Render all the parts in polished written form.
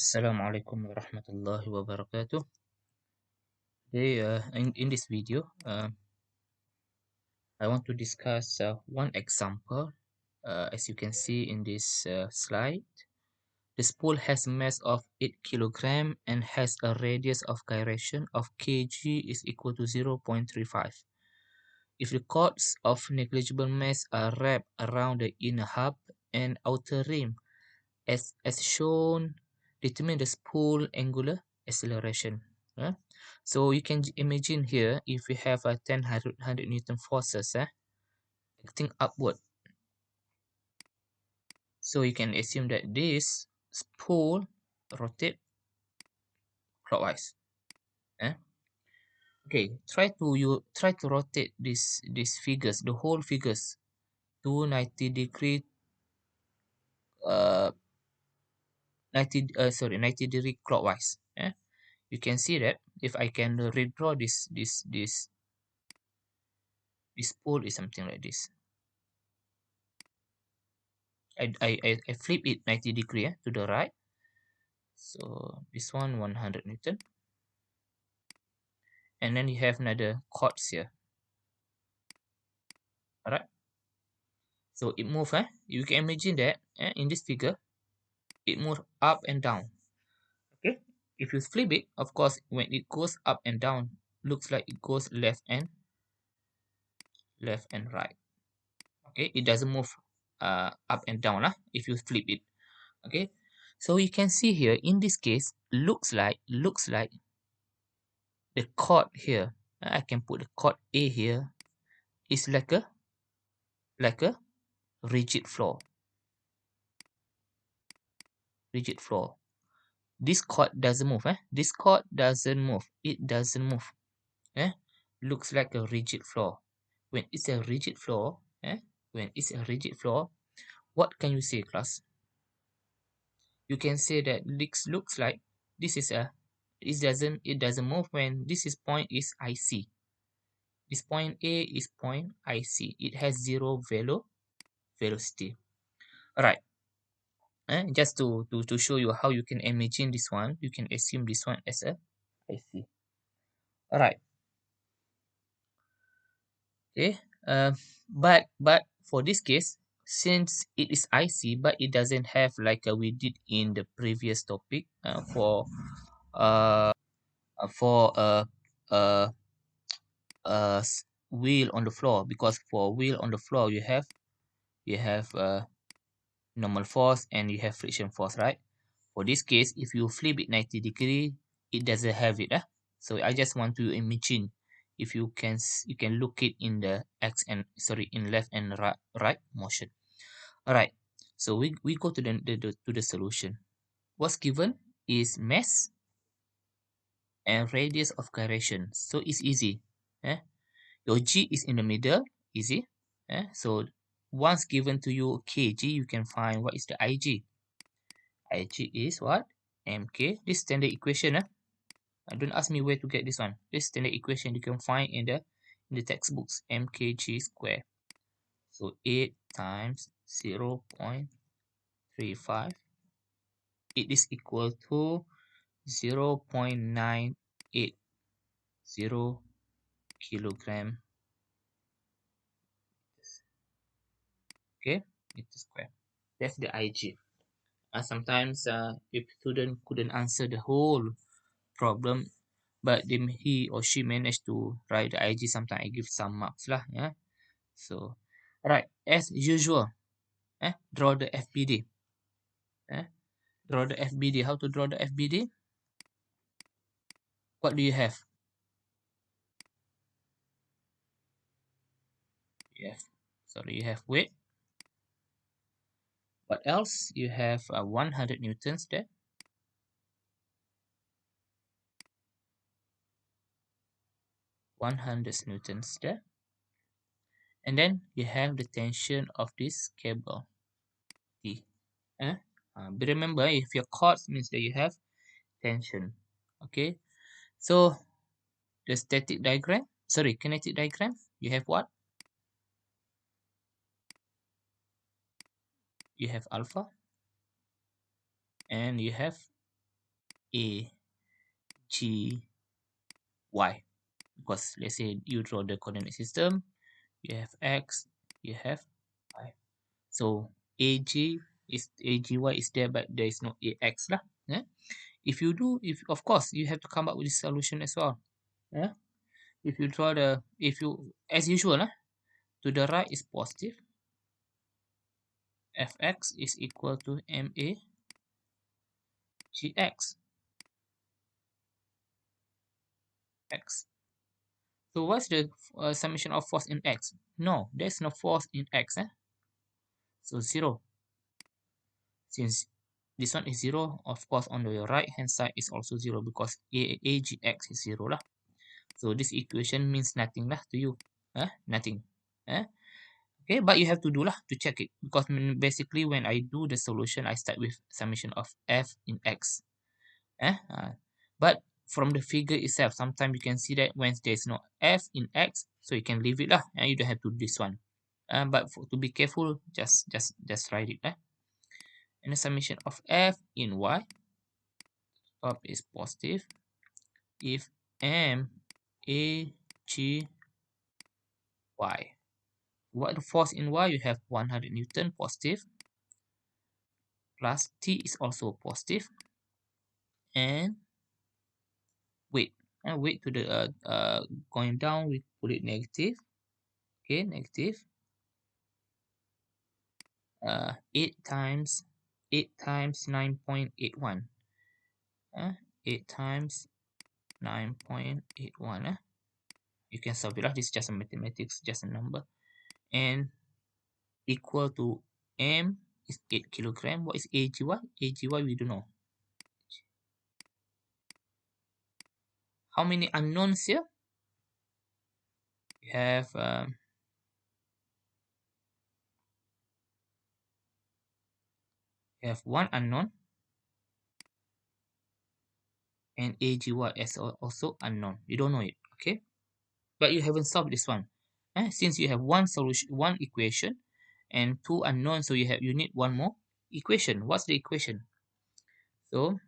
Assalamualaikum warahmatullahi wabarakatuh. Today, in this video, I want to discuss one example. As you can see in this slide, the spool has a mass of 8 kg and has a radius of gyration of kg is equal to 0.35. If the cords of negligible mass are wrapped around the inner hub and outer rim, as shown, determine the spool angular acceleration. So you can imagine here, if we have a 100 Newton forces acting upward, so you can assume that this spool rotate clockwise. Okay, try to rotate these figures, the whole figures, to 90 degree 90 degree clockwise. You can see that if I can redraw this spool is something like this. I flip it 90 degree to the right. So this one 100 Newton. And then you have another chords here. Alright. So it moves. You can imagine that in this figure, it moves up and down. Okay. If you flip it, of course, when it goes up and down, looks like it goes left and right. Okay. It doesn't move up and down if you flip it. Okay. So you can see here in this case, looks like the chord here. I can put the chord A here. Is like a rigid floor. Rigid floor. This chord doesn't move. This chord doesn't move. It doesn't move. Looks like a rigid floor. When it's a rigid floor, what can you say, class? You can say that this looks like this is a it doesn't move when this is point is IC. This point A is point IC. It has zero velocity. Alright. Just to show you how you can imagine this one, you can assume this one as a IC. Alright. Okay. But for this case, since it is IC, but it doesn't have like we did in the previous topic for wheel on the floor, because for wheel on the floor you have normal force and you have friction force, right? For this case, if you flip it 90 degree, it doesn't have it. So I just want to imagine if you can look it in the in left and right motion. All right. So we go to the solution. What's given is mass and radius of gyration. So it's easy. Your G is in the middle, easy. So once given to you kg, you can find what is the Ig. Ig is what? Mk. This standard equation. Don't ask me where to get this one. This standard equation you can find in the textbooks. Mkg square. So 8 times 0.35. It is equal to 0.980 kilogram. Okay, meter square. That's the Ig. Sometimes if student couldn't answer the whole problem, but then he or she managed to write the Ig, sometimes I give some marks lah. Yeah. So, right, as usual, draw the FBD. Draw the FBD. How to draw the FBD? What do you have? Yes. Sorry, you have weight. What else? You have 100 newtons there. 100 newtons there. And then you have the tension of this cable T. But remember, if your cords means that you have tension. Okay. So the kinetic diagram, you have what? You have alpha and you have A, G, Y. Because let's say you draw the coordinate system, you have X, you have Y. So AG is AGY is there, but there is no AX lah. Yeah? If you do, if of course you have to come up with this solution as well. Yeah? If you draw the, if you, as usual, to the right is positive. Fx is equal to MA Gx X. So what's the summation of force in X? No, there's no force in X. So 0. Since this one is 0, of course on the right hand side is also 0 because AGX is 0 lah. So this equation means nothing lah to you. Nothing. Okay, but you have to do lah to check it because basically when I do the solution, I start with summation of F in X. But from the figure itself, sometimes you can see that when there's no F in X, so you can leave it lah, and you don't have to do this one. But to be careful, just write it. And the summation of F in Y, top is positive. If M A G Y, what the force in Y, you have 100 Newton positive, plus T is also positive, and weight. And weight to the going down, we put it negative. Okay, negative. 8 times 9.81. 8 times 9.81. You can solve it. This is just a mathematics, just a number. And equal to M is 8 kilogram. What is AGY? AGY we don't know. How many unknowns here? You have one unknown, and AGY is also unknown. You don't know it, okay? But you haven't solved this one. Since you have one solution, one equation, and two unknowns, so you need one more equation. What's the equation? So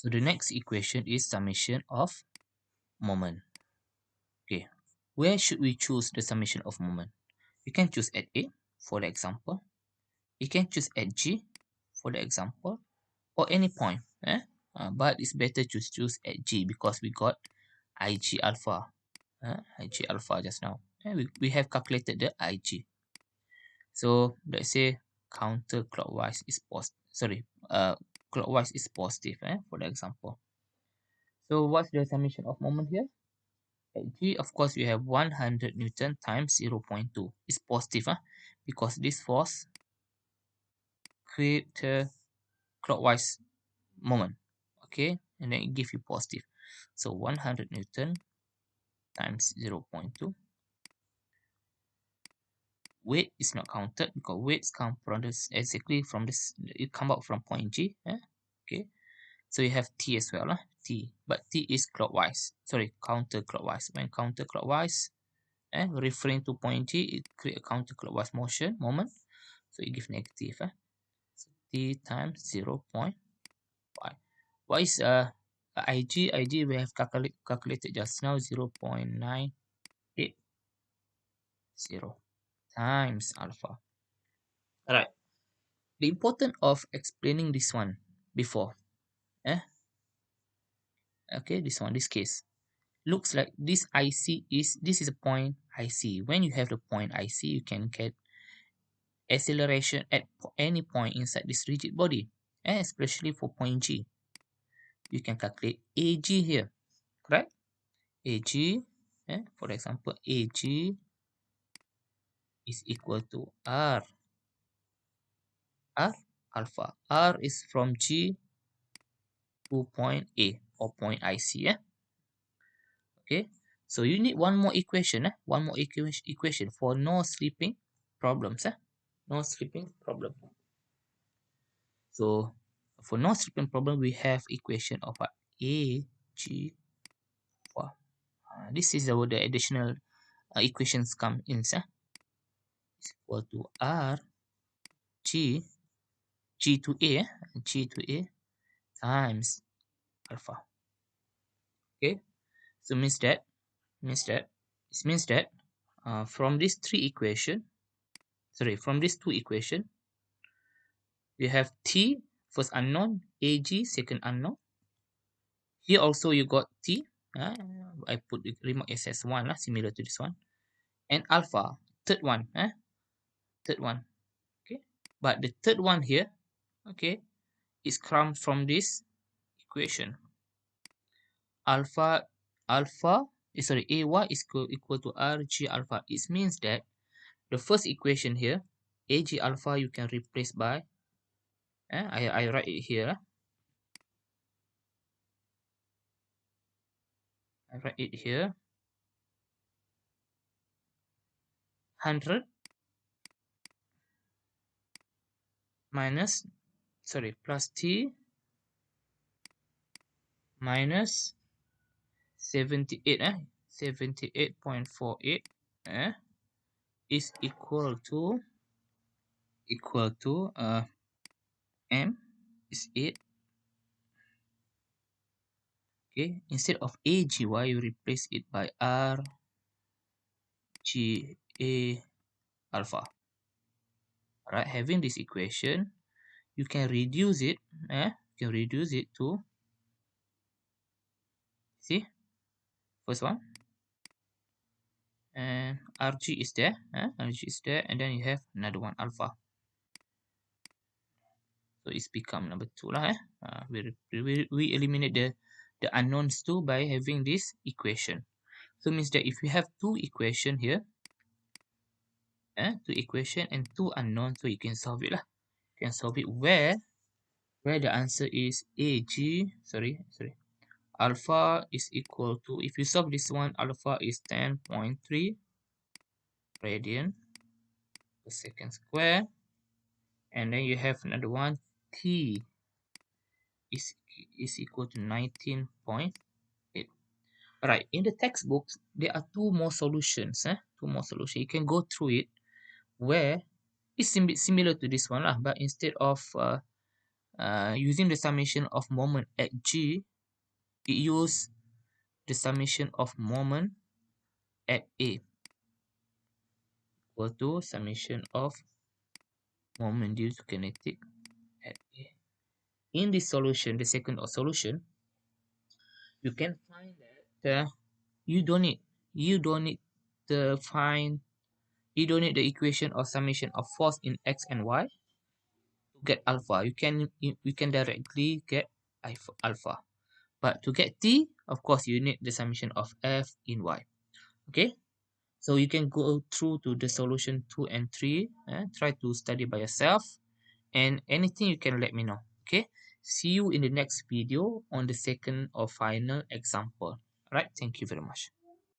the next equation is summation of moment. Okay, where should we choose the summation of moment? You can choose at A for the example. You can choose at G for the example, or any point. But it's better to choose at G because we got IG alpha. IG alpha just now. We have calculated the IG. So let's say counterclockwise is clockwise is positive, for the example. So what's the summation of moment here? At G, of course, we have 100 Newton times 0.2. It's positive, because this force create a clockwise moment. Okay, and then it gives you positive. So 100 Newton times 0.2. Weight is not counted because weights come from this, exactly from this, it come out from point G. Okay, so you have T as well, T, but T is clockwise, sorry, counterclockwise. When counterclockwise, referring to point G, it create a counterclockwise motion moment, so it gives negative. So T times 0.5. What is IG? IG we have calculated just now, 0.980 times alpha. Alright, the importance of explaining this one before. Okay, this case. Looks like this IC this is a point IC. When you have the point IC, you can get acceleration at any point inside this rigid body, especially for point G. You can calculate AG here, correct? AG, for example, AG is equal to R alpha. R is from G to point A or point IC. Okay, so you need one more equation, one more equation for no slipping problems. No slipping problem. So for no slipping problem, we have equation of A G. This is our the additional equations come in. Is equal to R G G to A, G to A times alpha. Okay, so means that from these from these two equation, we have T first unknown, AG second unknown. Here also you got T. I put the remark as one lah, similar to this one, and alpha third one. Third one. Okay, but the third one here, okay, is come from this equation. Alpha AY is equal to RG alpha. It means that the first equation here, AG alpha, you can replace by, I write it here. I write it here. 100 minus, plus T minus 78, 78.48, is equal to M is 8. Okay, instead of AGY, you replace it by RGA alpha. Alright, having this equation, you can reduce it. To, see, first one, and RG is there. RG is there, and then you have another one alpha. So it's become number 2 lah. We eliminate the unknowns too by having this equation. So means that if we have two equation here, two equation and two unknown, so you can solve it lah. You can solve it where the answer is alpha is equal to, if you solve this one, alpha is 10.3 radian per second square, and then you have another one, T is equal to 19.8. Alright, in the textbooks, there are two more solutions. You can go through it, where it's similar to this one lah, but instead of using the summation of moment at G, it use the summation of moment at A equal to summation of moment due to kinetic at A. In this solution, the second solution, you can find that you don't need the the equation or summation of force in x and y to get alpha. You can directly get alpha, but to get t, of course, you need the summation of f in y. Okay, so you can go through to the solution 2 and 3, try to study by yourself, and anything you can let me know. Okay, see you in the next video on the second or final example. All right, thank you very much.